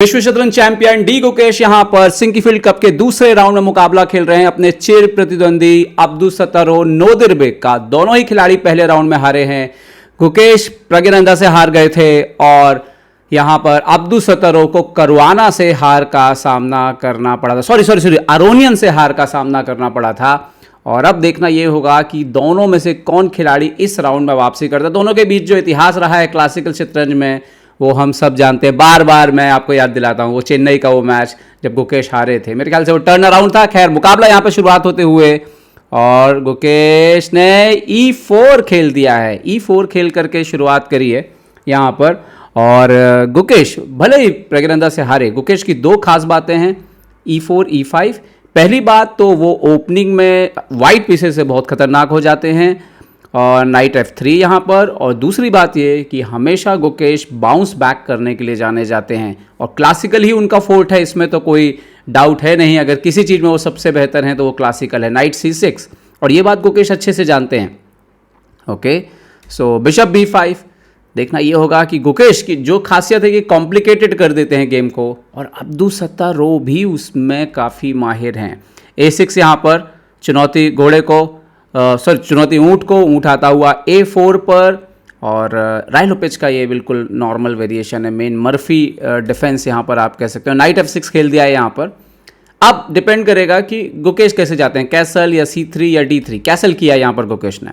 विश्व शतरंज champion D Gukesh यहां पर सिंकीफील्ड कप के दूसरे राउंड में मुकाबला खेल रहे हैं अपने चिर प्रतिद्वंदी अब्दुसत्तारो नोदिरबेक का। दोनों ही खिलाड़ी पहले राउंड में हारे हैं। गुकेश प्रज्ञानंदा से हार गए थे और यहां पर अब्दुसत्तारो को करुआना से हार का सामना करना पड़ा था। सॉरी अरोनियन से हार का सामना करना पड़ा था। और अब देखना यह होगा कि दोनों में से कौन खिलाड़ी इस राउंड में वापसी करता है। दोनों के बीच जो इतिहास रहा है क्लासिकल शतरंज में वो हम सब जानते हैं। बार बार मैं आपको याद दिलाता हूँ वो चेन्नई का वो मैच जब गुकेश हारे थे, मेरे ख्याल से वो टर्न अराउंड था। खैर मुकाबला यहाँ पे शुरुआत होते हुए और गुकेश ने E4 खेल दिया है। E4 खेल करके शुरुआत करी है यहाँ पर। और गुकेश भले ही प्रज्ञानंदा से हारे, गुकेश की दो खास बातें हैं E4 E5। पहली बात तो वो ओपनिंग में वाइट पीसेस से बहुत खतरनाक हो जाते हैं और नाइट F3 यहाँ पर। और दूसरी बात ये कि हमेशा गुकेश बाउंस बैक करने के लिए जाने जाते हैं और क्लासिकल ही उनका फोर्ट है, इसमें तो कोई डाउट है नहीं। अगर किसी चीज़ में वो सबसे बेहतर हैं तो वो क्लासिकल है। नाइट C6 और ये बात गुकेश अच्छे से जानते हैं। ओके, सो बिशप B5। देखना ये होगा कि गुकेश की जो खासियत है कि कॉम्प्लिकेटेड कर देते हैं गेम को और अब्दुसत्तारो भी उसमें काफ़ी माहिर हैं। A6 यहाँ पर चुनौती घोड़े को चुनौती ऊँट को, ऊँट आता हुआ A4 पर। और राय लोपेज का ये बिल्कुल नॉर्मल वेरिएशन है, मेन मर्फी डिफेंस यहाँ पर आप कह सकते हो। नाइट F6 खेल दिया है यहाँ पर। अब डिपेंड करेगा कि गुकेश कैसे जाते हैं, कैसल या C3 या D3। कैसल किया यहाँ पर गुकेश ने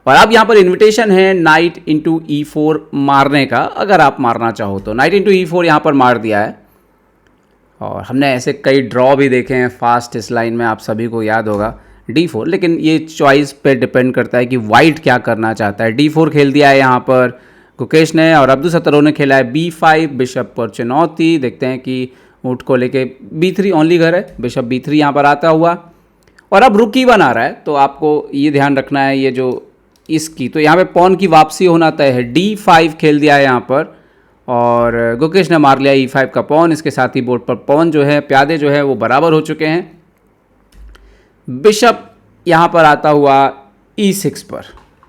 और अब यहाँ पर इन्विटेशन है नाइट इंटू E4 मारने का, अगर आप मारना चाहो तो। नाइट इंटू E4 यहाँ पर मार दिया है और हमने ऐसे कई ड्रॉ भी देखे हैं फास्ट इस लाइन में, आप सभी को याद होगा D4। लेकिन ये चॉइस पे डिपेंड करता है कि वाइट क्या करना चाहता है। D4 खेल दिया है यहाँ पर गुकेश ने और अब्दुसत्तारो ने खेला है B5। बिशप पर चुनौती, देखते हैं कि ऊँट को लेके B3 ओनली घर है। बिशप B3 यहाँ पर आता हुआ और अब रुक E1 आ रहा है, तो आपको ये ध्यान रखना है ये जो इसकी, तो यहाँ पे पॉन की वापसी होना तय है। D5 खेल दिया है यहाँ पर और गुकेश ने मार लिया E5 का पॉन। इसके साथ ही बोर्ड पर पॉन जो है, प्यादे जो है वो बराबर हो चुके हैं। बिशप यहाँ पर आता हुआ E6 पर।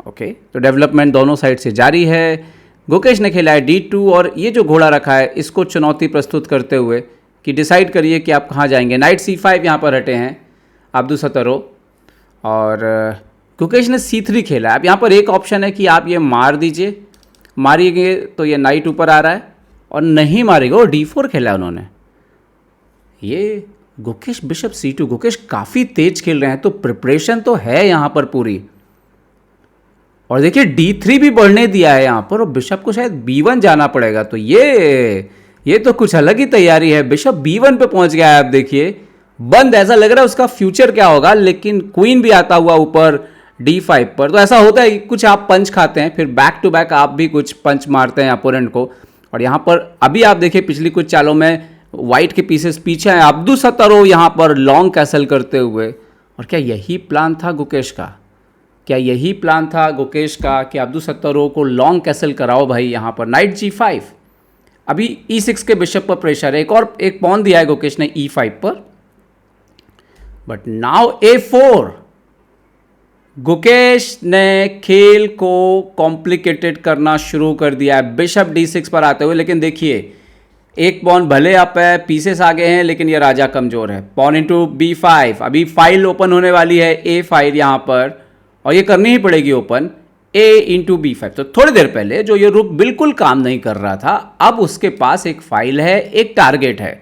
ओके, तो डेवलपमेंट दोनों साइड से जारी है। गुकेश ने खेला है D2 और ये जो घोड़ा रखा है इसको चुनौती प्रस्तुत करते हुए कि डिसाइड करिए कि आप कहाँ जाएंगे। नाइट C5 यहाँ पर हटे हैं अब्दुसत्तारो और गुकेश ने C3 खेला है। अब यहाँ पर एक ऑप्शन है कि आप ये मार दीजिए, मारिएगे तो ये नाइट ऊपर आ रहा है, और नहीं मारेगा वो D4 खेला है उन्होंने। ये गुकेश बिशप C2, गुकेश काफ़ी तेज खेल रहे हैं, तो प्रिपरेशन तो है यहाँ पर पूरी। और देखिए D3 भी बढ़ने दिया है यहाँ पर और बिशप को शायद B1 जाना पड़ेगा, तो ये तो कुछ अलग ही तैयारी है। बिशप B1 पे पहुंच गया है। आप देखिए बंद, ऐसा लग रहा है उसका फ्यूचर क्या होगा। लेकिन क्वीन भी आता हुआ ऊपर D5 पर, तो ऐसा होता है कि कुछ आप पंच खाते हैं फिर बैक टू बैक आप भी कुछ पंच मारते हैं अपोनेंट को। और यहाँ पर अभी आप देखिए पिछली कुछ चालों में वाइट के पीसेस पीछे हैं। अब्दुसत्तारो यहाँ पर लॉन्ग कैसल करते हुए, और क्या यही प्लान था गुकेश का? क्या यही प्लान था गुकेश का कि अब्दुसत्तारो को लॉन्ग कैसल कराओ भाई? यहाँ पर नाइट G5, अभी E6 के बिशप पर प्रेशर है। एक पॉन दिया है गुकेश ने E5 पर, बट नाउ A4। गुकेश ने खेल को कॉम्प्लिकेटेड करना शुरू कर दिया है बिशप D6 पर आते हुए। लेकिन देखिए एक पॉन भले अप है, पीसेस आगे हैं, लेकिन ये राजा कमजोर है। पॉन इंटू B5, अभी फाइल ओपन होने वाली है A फाइल यहाँ पर, और ये करनी ही पड़ेगी ओपन A इंटू B5। तो थोड़ी देर पहले जो ये रुक बिल्कुल काम नहीं कर रहा था, अब उसके पास एक फाइल है, एक टारगेट है।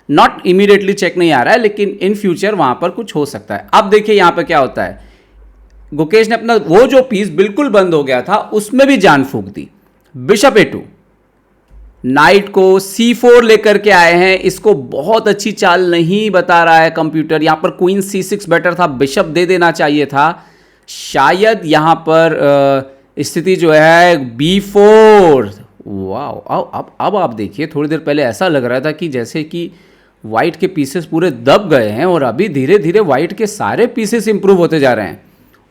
नॉट इमीडिएटली चेक नहीं आ रहा है, लेकिन इन फ्यूचर वहां पर कुछ हो सकता है। अब देखिए यहाँ पर क्या होता है, गुकेश ने अपना वो जो पीस बिल्कुल बंद हो गया था उसमें भी जान फूंक दी। बिशप A2, नाइट को C4 लेकर के आए हैं। इसको बहुत अच्छी चाल नहीं बता रहा है कंप्यूटर। यहां पर क्वीन C6 बेटर था, बिशप दे देना चाहिए था शायद। यहां पर स्थिति जो है B4। वाह, अब आप देखिए थोड़ी देर पहले ऐसा लग रहा था कि जैसे कि वाइट के पीसेस पूरे दब गए हैं, और अभी धीरे धीरे वाइट के सारे पीसेस इंप्रूव होते जा रहे हैं।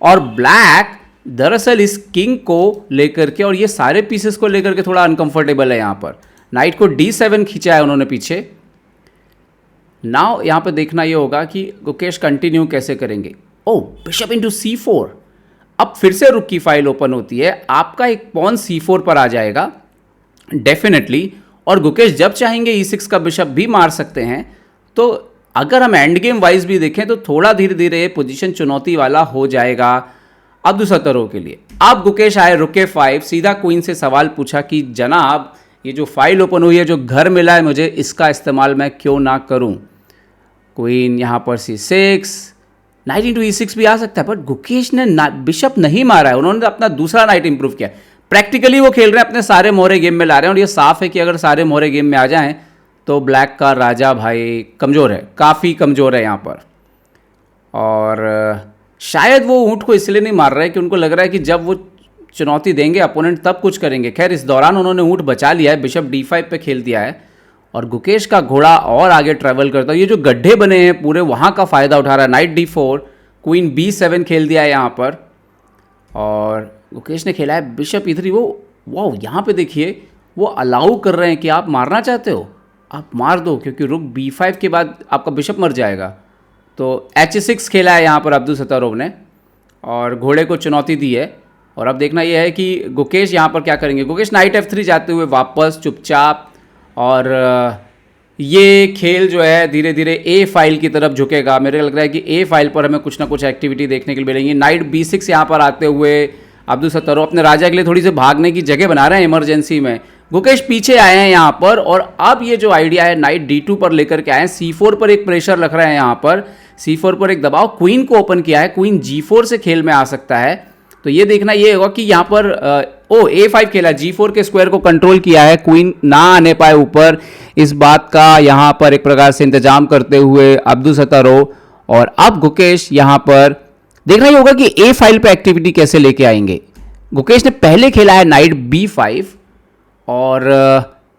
और ब्लैक दरअसल इस किंग को लेकर के और ये सारे पीसेस को लेकर के थोड़ा अनकंफर्टेबल है। यहाँ पर नाइट को D7 खींचा है उन्होंने पीछे। नाउ यहाँ पर देखना ये होगा कि गुकेश कंटिन्यू कैसे करेंगे। ओह, बिशप इंटू C4, अब फिर से रुक की फाइल ओपन होती है। आपका एक पॉन C4 पर आ जाएगा डेफिनेटली, और गुकेश जब चाहेंगे E6 का बिशप भी मार सकते हैं। तो अगर हम एंड गेम वाइज भी देखें तो थोड़ा धीरे धीरे पोजीशन चुनौती वाला हो जाएगा अब्दुसत्तरोव के लिए। अब गुकेश आए रुक F5, सीधा क्वीन से सवाल पूछा कि जनाब ये जो फाइल ओपन हुई है, जो घर मिला है मुझे, इसका इस्तेमाल मैं क्यों ना करूं। क्वीन यहाँ पर C6, नाइट इंटू E6 भी आ सकता है, बट गुकेश ने बिशप नहीं मारा है, उन्होंने अपना दूसरा नाइट इंप्रूव किया। प्रैक्टिकली वो खेल रहे हैं, अपने सारे मोहरे गेम में ला रहे हैं, और ये साफ है कि अगर सारे मोहरे गेम में आ जाएं तो ब्लैक का राजा भाई कमज़ोर है, काफ़ी कमज़ोर है यहाँ पर। और शायद वो ऊँट को इसलिए नहीं मार रहे हैं कि उनको लग रहा है कि जब वो चुनौती देंगे अपोनेंट तब कुछ करेंगे। खैर इस दौरान उन्होंने ऊँट बचा लिया है, बिशप D5 पे खेल दिया है, और गुकेश का घोड़ा और आगे ट्रैवल करता है। ये जो गड्ढे बने हैं पूरे, वहाँ का फ़ायदा उठा रहा है। नाइट D4, क्वीन B7 खेल दिया है यहाँ पर, और गुकेश ने खेला है बिशप E3। वो यहाँ पे देखिए वो अलाउ कर रहे हैं कि आप मारना चाहते हो आप मार दो, क्योंकि रुक B5 के बाद आपका बिशप मर जाएगा। तो H6 खेला है यहाँ पर अब्दुसत्तरोव ने, और घोड़े को चुनौती दी है। और अब देखना यह है कि गुकेश यहाँ पर क्या करेंगे। गुकेश नाइट F3 जाते हुए वापस चुपचाप, और ये खेल जो है धीरे धीरे A फाइल की तरफ झुकेगा। मेरे लग रहा है कि A फाइल पर हमें कुछ ना कुछ एक्टिविटी देखने के लिए मिलेंगी। नाइट B6 यहाँ पर आते हुए अब्दुसत्तरोव अपने राजा के लिए थोड़ी सी भागने की जगह बना रहे हैं इमरजेंसी में। गुकेश पीछे आए हैं यहाँ पर, और अब ये जो आइडिया है नाइट D2 पर लेकर के आए हैं। C4 पर एक प्रेशर रख रहे हैं यहाँ पर, C4 पर एक दबाव, क्वीन को ओपन किया है, क्वीन G4 से खेल में आ सकता है। तो ये देखना ये होगा कि यहाँ पर A5 खेला, G4 के स्क्वायर को कंट्रोल किया है, क्वीन ना आने पाए ऊपर, इस बात का यहाँ पर एक प्रकार से इंतजाम करते हुए अब्दुसत्तरोव। और अब गुकेश यहाँ पर देखना ये होगा कि A फाइल पे एक्टिविटी कैसे लेके आएंगे। गुकेश ने पहले खेला है नाइट B5, और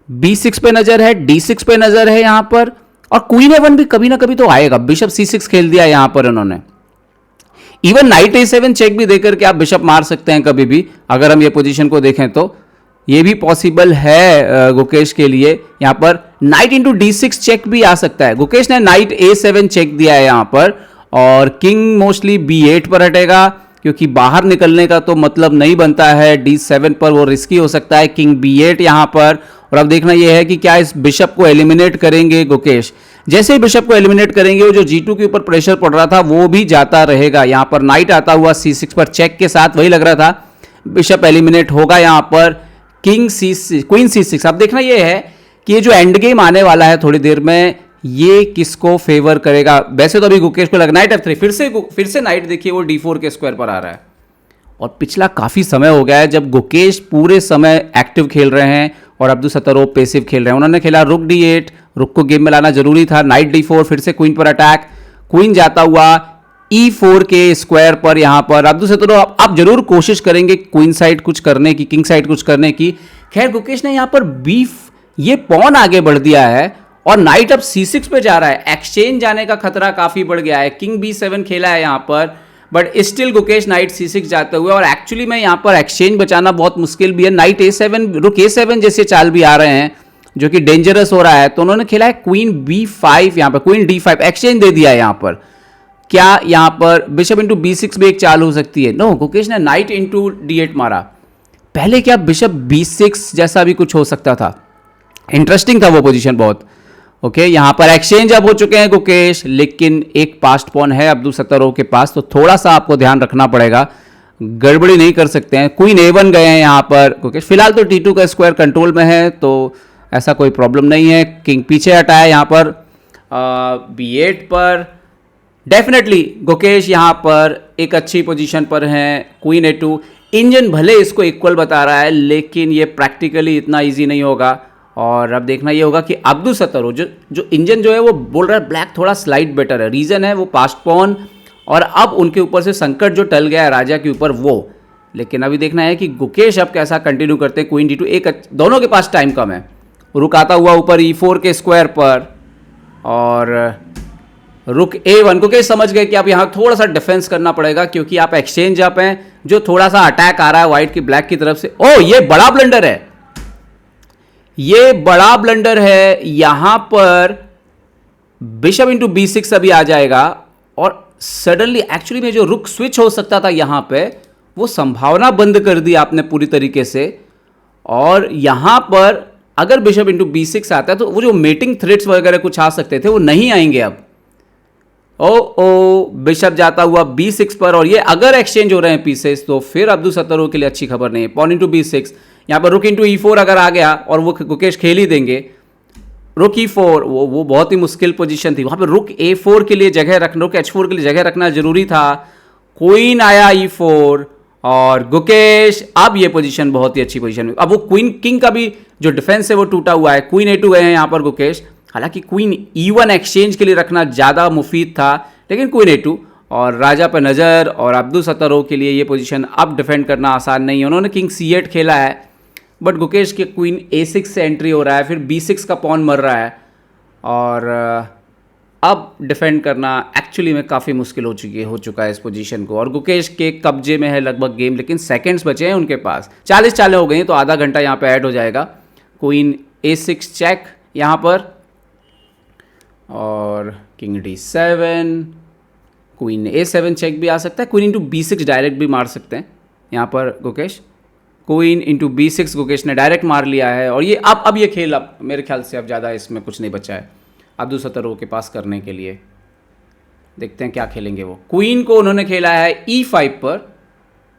B6 पे नजर है, D6 पे नजर है यहाँ पर, और क्वीन A1 भी कभी ना कभी तो आएगा। बिशप C6 खेल दिया यहाँ पर उन्होंने। इवन नाइट A7 चेक भी देकर के आप बिशप मार सकते हैं कभी भी, अगर हम ये पोजीशन को देखें तो ये भी पॉसिबल है गुकेश के लिए। यहाँ पर नाइट इंटू D6 चेक भी आ सकता है। गुकेश ने नाइट A7 चेक दिया है यहाँ पर, और किंग मोस्टली B8 पर हटेगा, क्योंकि बाहर निकलने का तो मतलब नहीं बनता है। D7 पर वो रिस्की हो सकता है, किंग B8 यहाँ पर। और अब देखना यह है कि क्या इस बिशप को एलिमिनेट करेंगे गुकेश। जैसे ही बिशप को एलिमिनेट करेंगे, वो जो G2 के ऊपर प्रेशर पड़ रहा था वो भी जाता रहेगा। यहाँ पर नाइट आता हुआ C6 पर चेक के साथ, वही लग रहा था बिशप एलिमिनेट होगा यहाँ पर। King C6, queen C6। अब देखना यह है कि ये जो एंड गेम आने वाला है थोड़ी देर में, ये किसको फेवर करेगा। वैसे तो अभी गुकेश को लगा नाइट F3, फिर से नाइट देखिए वो D4 के स्क्वायर पर आ रहा है। और पिछला काफ़ी समय हो गया है जब गुकेश पूरे समय एक्टिव खेल रहे हैं और अब्दुसत्तरोव पैसिव खेल रहे हैं। उन्होंने खेला रुक D8, रुक को गेम में लाना जरूरी था। नाइट D4, फिर से क्वीन पर अटैक, क्वीन जाता हुआ E4 के स्क्वायर पर। यहाँ पर अब्दुसत्तरोव आप जरूर कोशिश करेंगे क्वीन साइड कुछ करने की, किंग साइड कुछ करने की। खैर गुकेश ने यहाँ पर ये पॉन आगे बढ़ दिया है, और नाइट अब C6 पे जा रहा है। एक्सचेंज जाने का खतरा काफ़ी बढ़ गया है। किंग B7 खेला है यहाँ पर, but still Gukesh night C6 जाते हुए, और एक्चुअली में यहाँ पर एक्सचेंज बचाना बहुत मुश्किल भी है। नाइट A7, रुक A7 जैसे चाल भी आ रहे हैं जो कि डेंजरस हो रहा है। तो उन्होंने खेला है क्वीन B5, यहाँ पर क्वीन D5, एक्सचेंज दे दिया है यहाँ पर। क्या यहाँ पर बिशप इंटू B6 भी एक चाल हो सकती है? नो, गुकेश ने नाइट इंटू D8 मारा। पहले क्या बिशप B6 जैसा भी कुछ हो सकता था। इंटरेस्टिंग था वो पोजीशन बहुत। ओके, यहाँ पर एक्सचेंज अब हो चुके हैं गुकेश, लेकिन एक पास्ट पॉन है अब्दुसत्तरोव के पास, तो थोड़ा सा आपको ध्यान रखना पड़ेगा, गड़बड़ी नहीं कर सकते हैं। क्वीन A1 गए हैं यहाँ पर गुकेश। फिलहाल तो T2 का स्क्वायर कंट्रोल में है, तो ऐसा कोई प्रॉब्लम नहीं है। किंग पीछे हटाया यहाँ पर B8 पर। डेफिनेटली गुकेश यहाँ पर एक अच्छी पोजीशन पर हैं। क्वीन A2, इंजन भले इसको इक्वल बता रहा है, लेकिन ये प्रैक्टिकली इतना ईजी नहीं होगा। और अब देखना ये होगा कि अब्दुसत्तरोव जो इंजन जो है वो बोल रहा है ब्लैक थोड़ा स्लाइड बेटर है। रीज़न है वो पास्ट पॉन, और अब उनके ऊपर से संकट जो टल गया है राजा के ऊपर वो। लेकिन अभी देखना है कि गुकेश अब कैसा कंटिन्यू करते हैं। क्वीन D2, दोनों के पास टाइम कम है। रुक आता हुआ ऊपर E4 के स्क्वायर पर, और रुक A1। गुकेश समझ गए कि अब यहाँ थोड़ा सा डिफेंस करना पड़ेगा, क्योंकि आप एक्सचेंज अप हैं, जो थोड़ा सा अटैक आ रहा है व्हाइट की ब्लैक की तरफ से। ओह, ये बड़ा ब्लंडर है, ये बड़ा ब्लंडर है। यहां पर बिशप इंटू B6 अभी आ जाएगा, और सडनली एक्चुअली में जो रुक स्विच हो सकता था यहां पे, वो संभावना बंद कर दी आपने पूरी तरीके से। और यहां पर अगर बिशप इंटू B6 आता है तो वो जो मेटिंग थ्रेड्स वगैरह कुछ आ सकते थे वो नहीं आएंगे अब। ओ बिशप जाता हुआ B6 पर, और ये अगर एक्सचेंज हो रहे हैं पीसेस तो फिर अब्दुल सत्तारों के लिए अच्छी खबर नहीं है। पॉन इंटू B6, यहाँ पर रुक इंटू E4 अगर आ गया और वो गुकेश खेल ही देंगे। रुक E4 वो बहुत ही मुश्किल पोजीशन थी, वहाँ पर रुक A4 के लिए जगह रखना, रुक H4 के लिए जगह रखना जरूरी था। क्वीन आया E4 और गुकेश, अब ये पोजीशन बहुत ही अच्छी पोजीशन है। अब वो क्वीन किंग का भी जो डिफेंस है वो टूटा हुआ है। क्वीन A2 गए हैं यहाँ पर गुकेश, हालांकि क्वीन E1 एक्सचेंज के लिए रखना ज़्यादा मुफीद था, लेकिन क्वीन A2 और राजा पर नज़र, और अब्दुल सत्तारों के लिए ये पोजीशन अब डिफेंड करना आसान नहीं है। उन्होंने किंग C8 खेला है, बट गुकेश के क्वीन A6 से एंट्री हो रहा है, फिर B6 का पॉन मर रहा है, और अब डिफेंड करना एक्चुअली में काफ़ी मुश्किल हो चुका है इस पोजीशन को। और गुकेश के कब्जे में है लगभग गेम, लेकिन सेकंड्स बचे हैं उनके पास। 40 चालें हो गई हैं तो आधा घंटा यहाँ पे ऐड हो जाएगा। क्वीन A6 चेक यहाँ पर, और king D7, queen A7 check भी आ सकता है। क्वीन इंटू B6 डायरेक्ट भी मार सकते हैं यहाँ पर Gukesh. Queen into B6 Gukesh ने डायरेक्ट मार लिया है, और ये अब ये खेल अब मेरे ख्याल से अब ज़्यादा इसमें कुछ नहीं बचा है अब्दुल सत्तारों के पास करने के लिए। देखते हैं क्या खेलेंगे वो। क्वीन को उन्होंने खेला है E5 पर,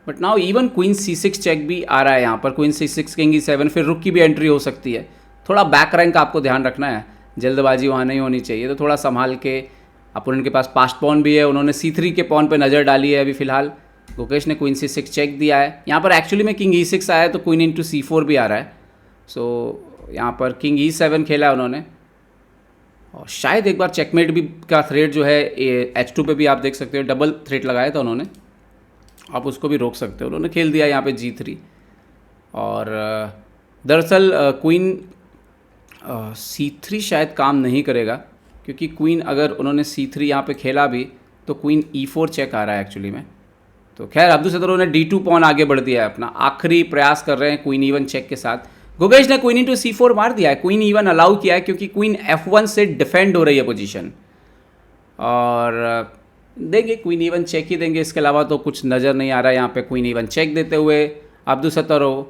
but now even queen C6 check भी आ रहा है यहाँ पर। क्वीन C6 किंग E7, फिर रुक की भी एंट्री हो सकती है। थोड़ा बैक रैंक आपको ध्यान रखना है, जल्दबाजी वहाँ नहीं होनी चाहिए, तो थोड़ा संभाल के। अपोनेंट के पास पास्ट पॉन भी है, उन्होंने C3 के पॉन पे नज़र डाली है अभी फ़िलहाल। गुकेश ने क्वीन C6 चेक दिया है। यहाँ पर एक्चुअली में किंग E6 आया है तो क्वीन इंटू C4 भी आ रहा है। सो यहाँ पर किंग E7 खेला है उन्होंने, और शायद एक बार चेकमेट भी का थ्रेड जो है H2 पे भी आप देख सकते हो, डबल थ्रेड लगाया था उन्होंने, आप उसको भी रोक सकते हो। उन्होंने खेल दिया यहाँ पे G3, और दरअसल क्वीन C3 शायद काम नहीं करेगा, क्योंकि क्वीन अगर उन्होंने C3 यहाँ पे खेला भी तो क्वीन E4 चेक आ रहा है एक्चुअली में। तो खैर अब्दुल सत्तारों ने D2 पॉन आगे बढ़ दिया है, अपना आखिरी प्रयास कर रहे हैं क्वीन E1 चेक के साथ। गुकेश ने क्वीन इंटू C4 मार दिया है, क्वीन E1 अलाउ किया है क्योंकि क्वीन F1 से डिफेंड हो रही है पोजीशन, और देंगे क्वीन E1 चेक ही देंगे, इसके अलावा तो कुछ नज़र नहीं आ रहा है यहाँ पे। क्वीन E1 चेक देते हुए अब्दुल सत्तारों,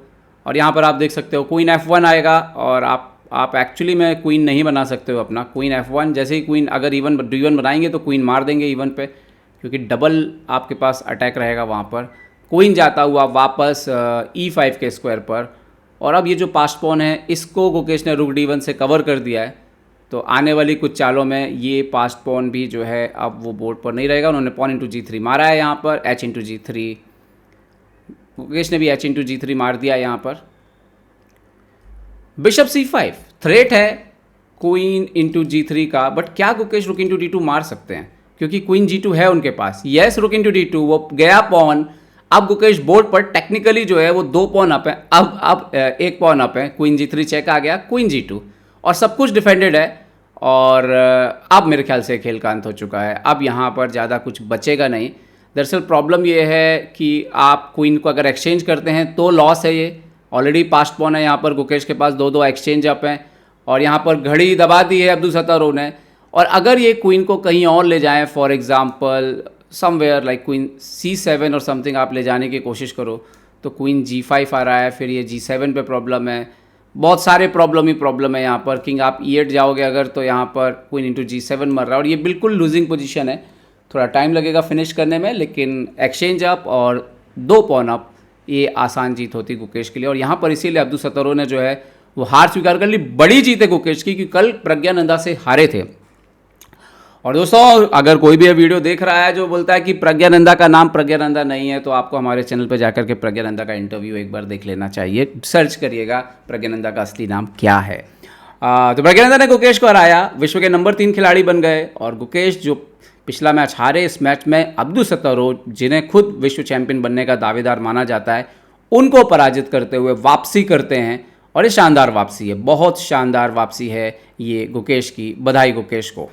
और यहाँ पर आप देख सकते हो क्वीन F1 आएगा, और आप एक्चुअली में क्वीन नहीं बना सकते हो अपना। क्वीन F1 जैसे ही क्वीन अगर D1 बनाएंगे तो क्वीन मार देंगे E1 पे, क्योंकि डबल आपके पास अटैक रहेगा वहाँ पर। क्वीन जाता हुआ वापस E5 के स्क्वायर पर, और अब ये जो पास्ट पॉन है इसको गुकेश ने रुक D1 से कवर कर दिया है, तो आने वाली कुछ चालों में ये पास्ट पॉन भी जो है अब वो बोर्ड पर नहीं रहेगा। उन्होंने पॉन इंटू G3 मारा है यहाँ पर, H इंटू G3, गुकेश ने भी H इंटू G3 मार दिया यहाँ पर। बिशप C5 थ्रेट है क्वीन इंटू G3 का, बट क्या गुकेश रुक इंटू D2 मार सकते हैं, क्योंकि क्वीन G2 है उनके पास। यस, रुक इंटू D2, वो गया पॉन। अब गुकेश बोर्ड पर टेक्निकली जो है वो 2 पॉन अप है, अब 1 पॉन अप है। क्वीन G3 चेक आ गया, क्वीन G2, और सब कुछ डिफेंडेड है, और अब मेरे ख्याल से खेल का अंत हो चुका है। अब यहाँ पर ज़्यादा कुछ बचेगा नहीं। दरअसल प्रॉब्लम ये है कि आप क्वीन को अगर एक्सचेंज करते हैं तो लॉस है, ये ऑलरेडी पास्ट पॉन है यहाँ पर गुकेश के पास, 2-2 एक्सचेंज अप हैं, और यहाँ पर घड़ी दबा दी है अब्दुल सत्तारों ने। और अगर ये क्वीन को कहीं और ले जाएं, for example somewhere like queen C7 और समथिंग आप ले जाने की कोशिश करो, तो क्वीन G5 आ रहा है, फिर ये G7 पे प्रॉब्लम है, बहुत सारे प्रॉब्लम है यहाँ पर। किंग आप E8 जाओगे अगर, तो यहाँ पर क्वीन इंटू G7 मर रहा है, और ये बिल्कुल लूजिंग पोजीशन है। थोड़ा टाइम लगेगा फिनिश करने में, लेकिन एक्सचेंज अप और 2 पॉन अप ये आसान जीत होती गुकेश के लिए। और यहाँ पर इसीलिए अब्दुल सत्तारों ने जो है वो हार स्वीकार कर ली। बड़ी जीत है गुकेश की, क्योंकि कल प्रज्ञानंदा से हारे थे। और दोस्तों, अगर कोई भी ये वीडियो देख रहा है जो बोलता है कि प्रज्ञानंदा का नाम प्रज्ञानंदा नहीं है, तो आपको हमारे चैनल पर जाकर के प्रज्ञानंदा का इंटरव्यू एक बार देख लेना चाहिए। सर्च करिएगा प्रज्ञानंदा का असली नाम क्या है। तो प्रज्ञानंदा ने गुकेश को हराया, विश्व के नंबर 3 खिलाड़ी बन गए। और गुकेश जो पिछला मैच हारे, इस मैच में अब्दुल सत्तारों, जिन्हें खुद विश्व चैंपियन बनने का दावेदार माना जाता है, उनको पराजित करते हुए वापसी करते हैं। और ये शानदार वापसी है, बहुत शानदार वापसी है ये गुकेश की। बधाई गुकेश को।